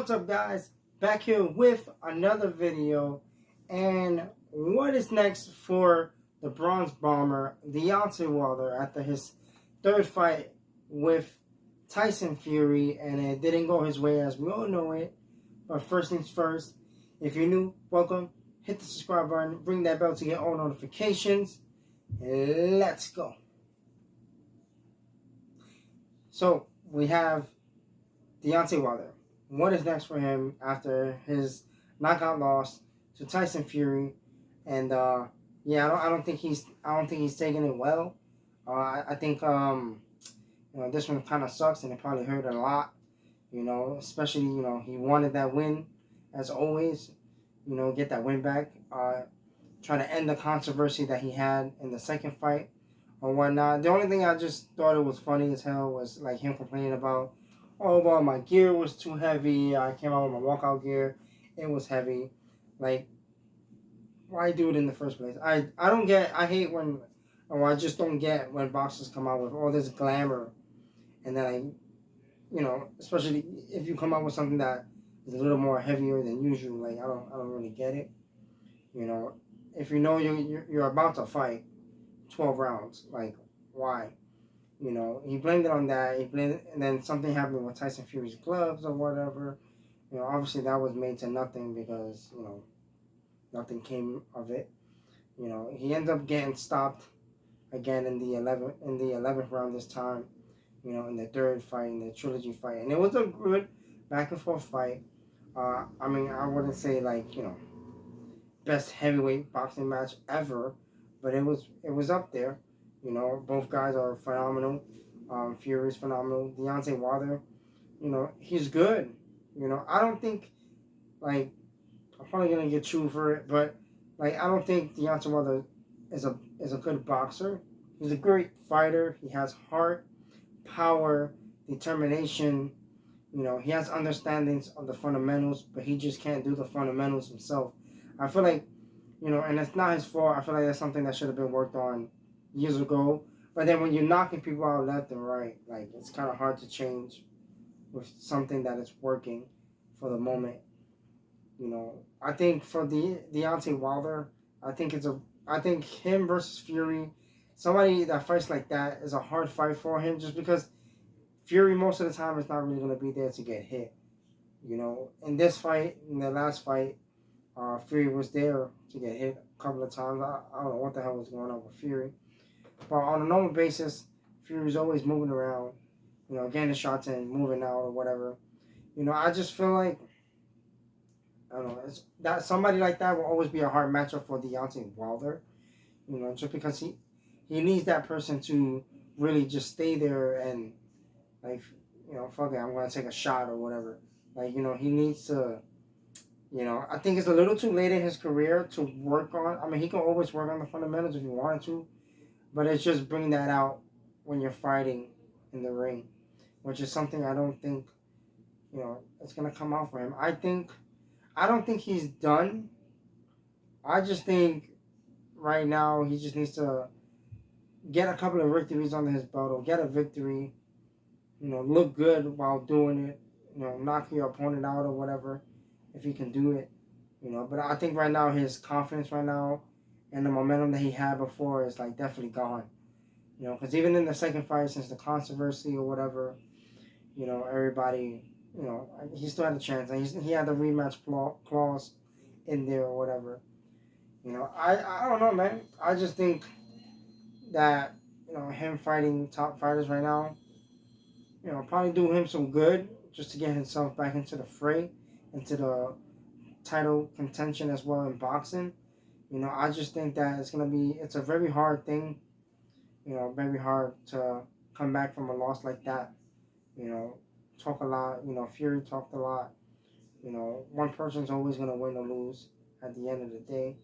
What's up, guys? Back here with another video. And what is next for the Bronze Bomber, Deontay Wilder, after his third fight with Tyson Fury? And it didn't go his way, as we all know it. But first things first, if you're new, welcome. Hit the subscribe button, ring that bell to get all notifications. Let's go. So we have Deontay Wilder. What is next for him after his knockout loss to Tyson Fury? And yeah, I don't think he's taking it well. I think this one kind of sucks, and it probably hurt a lot. Especially he wanted that win, as always. Get that win back. Try to end the controversy that he had in the second fight or whatnot. The only thing I just thought it was funny as hell was like him complaining about, oh, well, my gear was too heavy. I came out with my walkout gear. It was heavy. Like, why do it in the first place? I hate when, or I just don't get when boxers come out with all this glamour. And then, especially if you come out with something that is a little more heavier than usual. Like, I don't really get it. If you know you're about to fight 12 rounds, like, why? He blamed it on that. And then something happened with Tyson Fury's gloves or whatever. Obviously that was made to nothing because, nothing came of it. He ended up getting stopped again in the 11th round this time. In the third fight, in the trilogy fight. And it was a good back and forth fight. I wouldn't say like, best heavyweight boxing match ever, but it was up there. Both guys are phenomenal. Fury's phenomenal. Deontay Wilder, he's good. I don't think, like, I'm probably gonna get chewed for it, but like I don't think Deontay Wilder is a good boxer. He's a great fighter. He has heart, power, determination. He has understandings of the fundamentals, but he just can't do the fundamentals himself. I feel like, and it's not his fault. I feel like that's something that should have been worked on years ago. But then when you're knocking people out left and right, like, it's kind of hard to change with something that is working for the moment. I think for Deontay Wilder, I think him versus Fury, somebody that fights like that is a hard fight for him, just because Fury most of the time is not really going to be there to get hit. In this fight, in the last fight, Fury was there to get hit a couple of times. I don't know what the hell was going on with Fury. But on a normal basis, Fury's always moving around, getting the shots in, moving out or whatever. I just feel like, I don't know, it's that somebody like that will always be a hard matchup for Deontay Wilder. Just because he needs that person to really just stay there and, like, fuck it, I'm going to take a shot or whatever. Like, he needs to, I think it's a little too late in his career to work on. He can always work on the fundamentals if he wanted to, but it's just bringing that out when you're fighting in the ring, which is something I don't think, it's going to come out for him. I don't think he's done. I just think right now he just needs to get a couple of victories under his belt, or get a victory, look good while doing it, knock your opponent out or whatever, if he can do it, But I think right now his confidence right now and the momentum that he had before is like definitely gone, because even in the second fight, since the controversy or whatever, everybody, he still had a chance, and he had the rematch clause in there or whatever. I don't know, man. I just think that him fighting top fighters right now, probably do him some good just to get himself back into the fray, into the title contention as well in boxing. I just think that it's a very hard thing, very hard to come back from a loss like that. Talk a lot, Fury talked a lot. One person's always going to win or lose at the end of the day.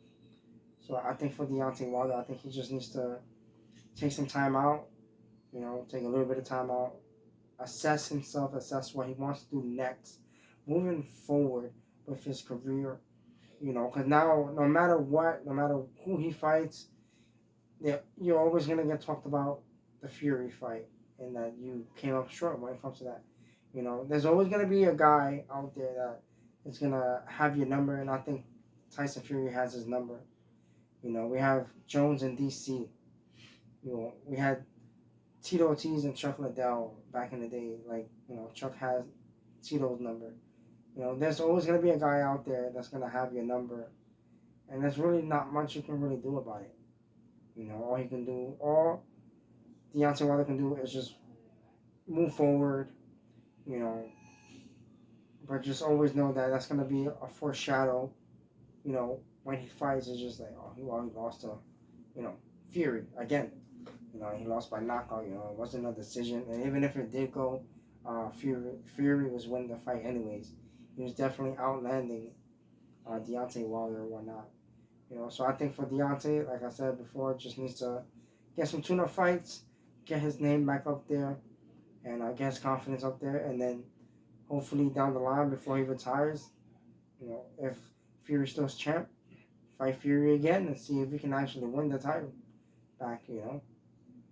So I think for Deontay Wilder, I think he just needs to take some time out, take a little bit of time out, assess himself, assess what he wants to do next, moving forward with his career. Because now, no matter what, no matter who he fights, you're always going to get talked about the Fury fight, and that you came up short when it comes to that. You know, there's always gonna be a guy out there that is gonna have your number, and I think Tyson Fury has his number. You know, we have Jones in DC. You know, we had Tito Ortiz and Chuck Liddell back in the day. Like, you know, Chuck has Tito's number. You know, there's always gonna be a guy out there that's gonna have your number, and there's really not much you can really do about it. You know, all Deontay Wilder can do is just move forward. You know, but just always know that that's gonna be a foreshadow. You know, when he fights, it's just like, oh, he lost to, you know, Fury again. You know, he lost by knockout. You know, it wasn't a decision, and even if it did go, Fury was winning the fight anyways. He was definitely outlanding Deontay Wilder or whatnot. You know, so I think for Deontay, like I said before, just needs to get some tune-up fights, get his name back up there, and get his confidence up there, and then hopefully down the line before he retires, you know, if Fury still's champ, fight Fury again and see if he can actually win the title back, you know.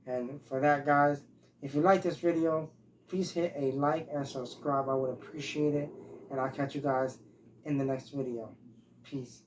And for that, guys, if you like this video, please hit a like and subscribe. I would appreciate it. And I'll catch you guys in the next video. Peace.